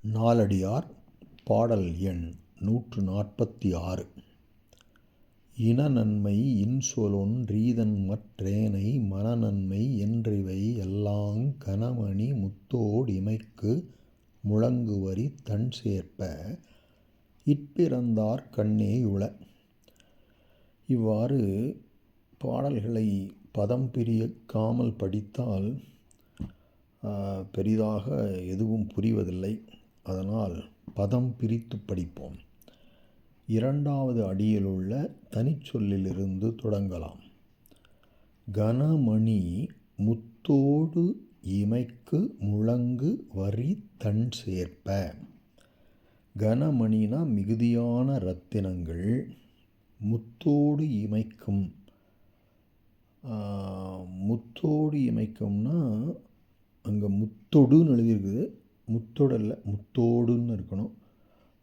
நாலடியார் பாடல் எண் 146. இனநன்மை இன்சொலொன் ரீதன்மற் றேனை மனநன்மை என்றிவை எல்லாங் கனமணி முத்தோட் இமைக்கு முழங்குவரி தண்சேர்ப்ப இற்பிறந்தார் கண்ணே யுள. இவ்வாறு பாடல்களை பதம் பிரிக்காமல் படித்தால் பெரிதாக எதுவும் புரிவதில்லை. அதனால் பதம் பிரித்து படிப்போம். இரண்டாவது அடியிலுள்ள தனிச்சொல்லிலிருந்து தொடங்கலாம். கனமணி முத்தோடு இமைக்கு முழங்கு வரி தண் சேர்ப்ப. கனமணினா மிகுதியான இரத்தினங்கள், முத்தோடு இமைக்கும். முத்தோடு இமைக்கும்னா அங்கே முத்தொடுன்னு எழுதியிருக்குது, முத்தொடல்ல முத்தோடுன்னு இருக்கணும்.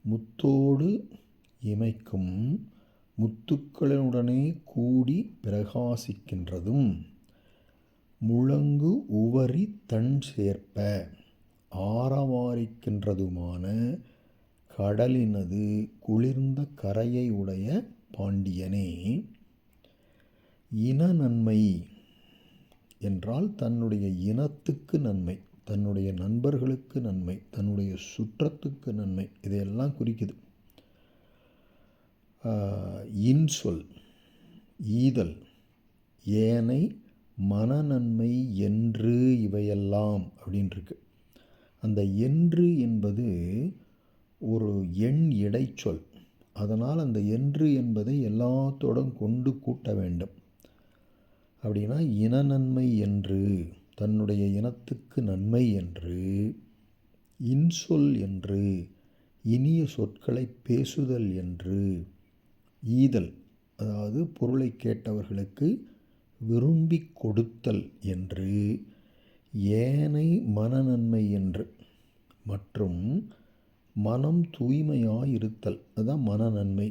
முத்தோடு இமைக்கும் முத்துக்களுடனே கூடி பிரகாசிக்கின்றதும் முழங்கு உவரி தண் சேர்ப்ப ஆரவாரிக்கின்றதுமான கடலினது குளிர்ந்த கரையை உடைய பாண்டியனே. இன நன்மை என்றால் தன்னுடைய இனத்துக்கு நன்மை, தன்னுடைய நண்பர்களுக்கு நன்மை, தன்னுடைய சுற்றத்துக்கு நன்மை, இதையெல்லாம் குறிக்குது. இன்சொல் ஈதல், ஏனை மனநன்மை என்று இவையெல்லாம் அப்படின்ட்டுருக்கு. அந்த என்று என்பது ஒரு எண் இடைச்சொல். அதனால் அந்த என்று என்பதை எல்லாத்தோடும் கொண்டு கூட்ட வேண்டும். அப்படின்னா இனநன்மை என்று, தன்னுடைய இனத்துக்கு நன்மை என்று, இன்சொல் என்று, இனிய சொற்களை பேசுதல் என்று, ஈதல் அதாவது பொருளை கேட்டவர்களுக்கு விரும்பி கொடுத்தல் என்று, ஏனை மனநன்மை என்று, மற்றும் மனம் தூய்மையாயிருத்தல், அதுதான் மனநன்மை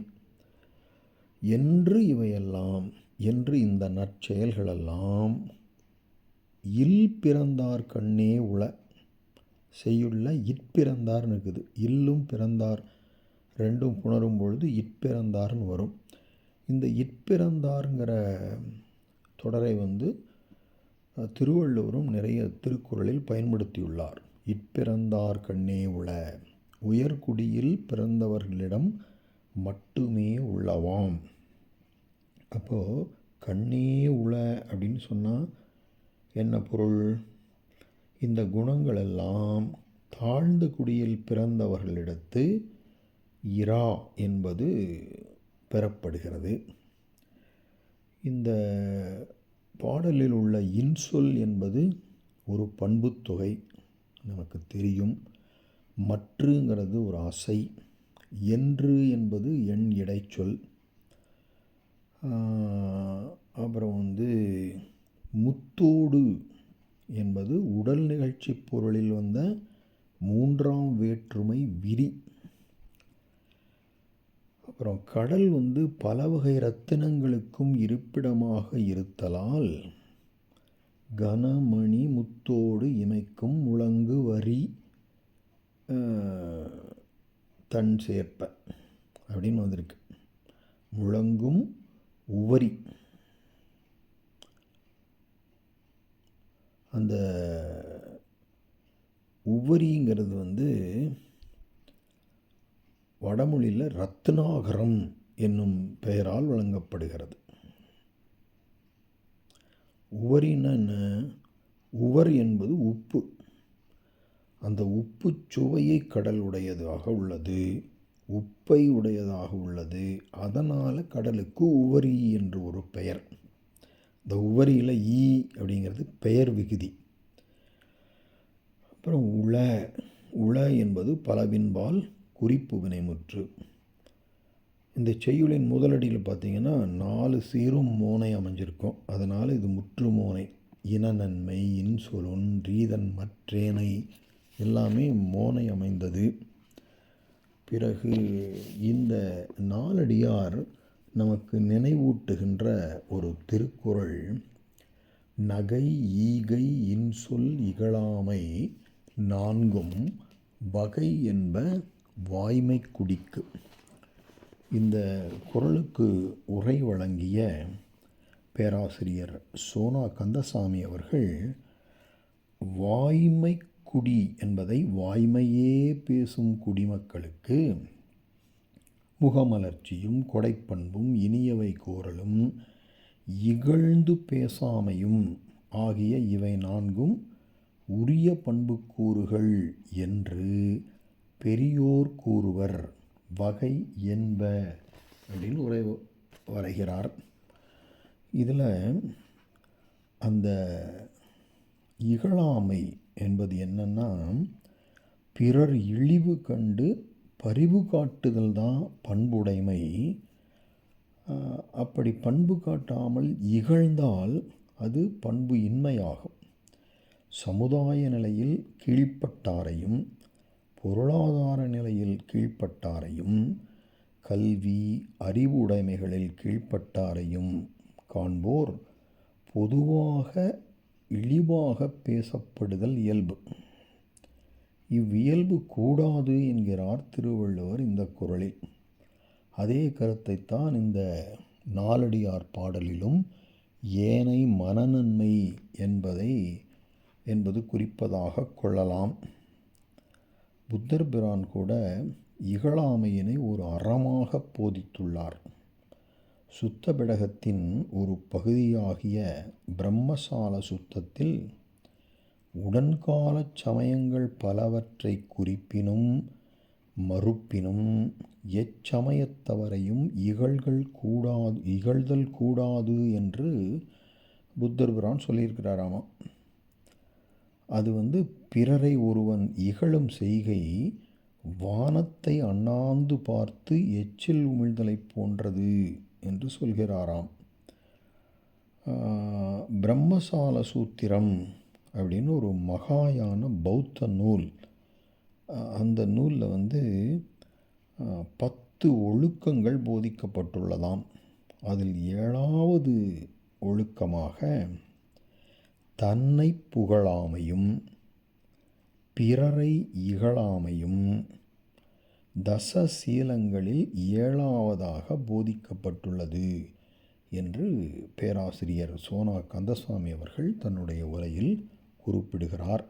என்று இவையெல்லாம் என்று இந்த நற்செயல்களெல்லாம் இல் பிறந்தார் கண்ணே உள. செய்யுள்ள இற்பிறந்தார்னு இருக்குது. இல்லும் பிறந்தார் ரெண்டும் புணரும் பொழுது இற்பிறந்தார்னு வரும். இந்த இற்பிறந்தார்ங்கிற தொடரை திருவள்ளுவரும் நிறைய திருக்குறளில் பயன்படுத்தியுள்ளார். இற்பிறந்தார் கண்ணே உள, உயர்குடியில் பிறந்தவர்களிடம் மட்டுமே உள்ளவாம். அப்போது கண்ணே உள அப்படின்னு சொன்னால் என்ன பொருள்? இந்த குணங்கள் எல்லாம் தாழ்ந்த குடியில் பிறந்தவர்களிடத்து இரா என்பது பெறப்படுகிறது. இந்த பாடலில் உள்ள இன்சொல் என்பது ஒரு பண்புத்தொகை நமக்கு தெரியும். மற்றுங்கிறது ஒரு அசை, என்று என்பது எண் இடைச்சொல். அப்புறம் முத்தோடு என்பது உடல் நிகழ்ச்சி பொருளில் வந்த மூன்றாம் வேற்றுமை விரி. அப்புறம் கடல் பல வகை இரத்தினங்களுக்கும் இருப்பிடமாக இருத்தலால் கனமணி முத்தோடு இமைக்கும் முழங்கு வரி தண் சேர்ப்ப அப்படின்னு வந்திருக்கு. முழங்கும் உவரி, அந்த உவரிங்கிறது வடமொழியில் ரத்னாகரம் என்னும் பெயரால் வழங்கப்படுகிறது. உவரின்னா என்ன? உவர் என்பது உப்பு. அந்த உப்பு சுவையை கடல் உடையதாக உள்ளது, உப்பை உடையதாக உள்ளது. அதனால் கடலுக்கு உவரி என்று ஒரு பெயர். இந்த உவரியில் ஈ அப்படிங்கிறது பெயர் விகுதி. அப்புறம் உள, உள என்பது பலவின்பால் குறிப்பு வினைமுற்று. இந்த செய்யுளின் முதலடியில் பார்த்திங்கன்னா 4 சீரும் மோனை அமைஞ்சிருக்கும். அதனால் இது முற்று மோனை. இனநன்மை, இன்சொலொன், ரீதன்மற் றேனை எல்லாமே மோனை அமைந்தது. பிறகு இந்த நாலடியார் நமக்கு நினைவூட்டுகின்ற ஒரு திருக்குறள், நகை ஈகை இன்சொல் இகழாமை நான்கும் வகை என்ப வாய்மை குடிக்கு. இந்த குறளுக்கு உரை வழங்கிய பேராசிரியர் சோனா கந்தசாமி அவர்கள் வாய்மை குடி என்பதை வாய்மையே பேசும் குடிமக்களுக்கு முகமலர்ச்சியும் கொடைப்பண்பும் இனியவை கூறலும் இகழ்ந்து பேசாமையும் ஆகிய இவை நான்கும் உரிய பண்புக்கூறுகள் என்று பெரியோர் கூறுவர். வகை என்ப அப்படின்னு உரை வரைகிறார். இதில் அந்த இகழாமை என்பது என்னன்னா, பிறர் இழிவு கண்டு பரிவு காட்டுதல் தான் பண்புடைமை. அப்படி பண்பு காட்டாமல் இகழ்ந்தால் அது பண்பு இன்மையாகும். சமுதாய நிலையில் கீழ்ப்பட்டாரையும் பொருளாதார நிலையில் கீழ்ப்பட்டாரையும் கல்வி அறிவு உடைமைகளில் கீழ்ப்பட்டாரையும் காண்போர் பொதுவாக இழிவாக பேசப்படுதல் இயல்பு. இவ்வியல்பு கூடாது என்கிறார் திருவள்ளுவர் இந்த குறளில். அதே கருத்தைத்தான் இந்த நாலடியார் பாடலிலும் ஏனை மனநன்மை என்பது குறிப்பதாக கொள்ளலாம். புத்தர் பிரான் கூட இகழாமையினை ஒரு அறமாக போதித்துள்ளார். சுத்த பிடகத்தின் ஒரு பகுதியாகிய பிரம்மசால சுத்தத்தில் உடன்கால சமயங்கள் பலவற்றை குறிப்பினும் மறுப்பினும் எச்சமயத்தவரையும் இகழ்தல் கூடாது என்று புத்தர் பிரான் சொல்லியிருக்கிறாராமா. அது பிறரை ஒருவன் இகழும் செய்கை வானத்தை அண்ணாந்து பார்த்து எச்சில் உமிழ்தலை போன்றது என்று சொல்கிறாராம். பிரம்மசால சூத்திரம் அப்படின்னு ஒரு மகாயான பௌத்த நூல். அந்த நூலில் 10 ஒழுக்கங்கள் போதிக்கப்பட்டுள்ளதாம். அதில் 7வது ஒழுக்கமாக தன்னை புகழாமையும் பிறரை இகழாமையும் தசசீலங்களில் 7வதாக போதிக்கப்பட்டுள்ளது என்று பேராசிரியர் சோனா கந்தசாமி அவர்கள் தன்னுடைய உரையில் குறிப்பிடுகிறார்.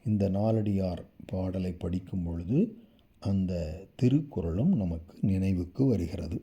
இந்த நாலடியார் பாடலை படிக்கும் பொழுது அந்த திருக்குறளும் நமக்கு நினைவுக்கு வருகிறது.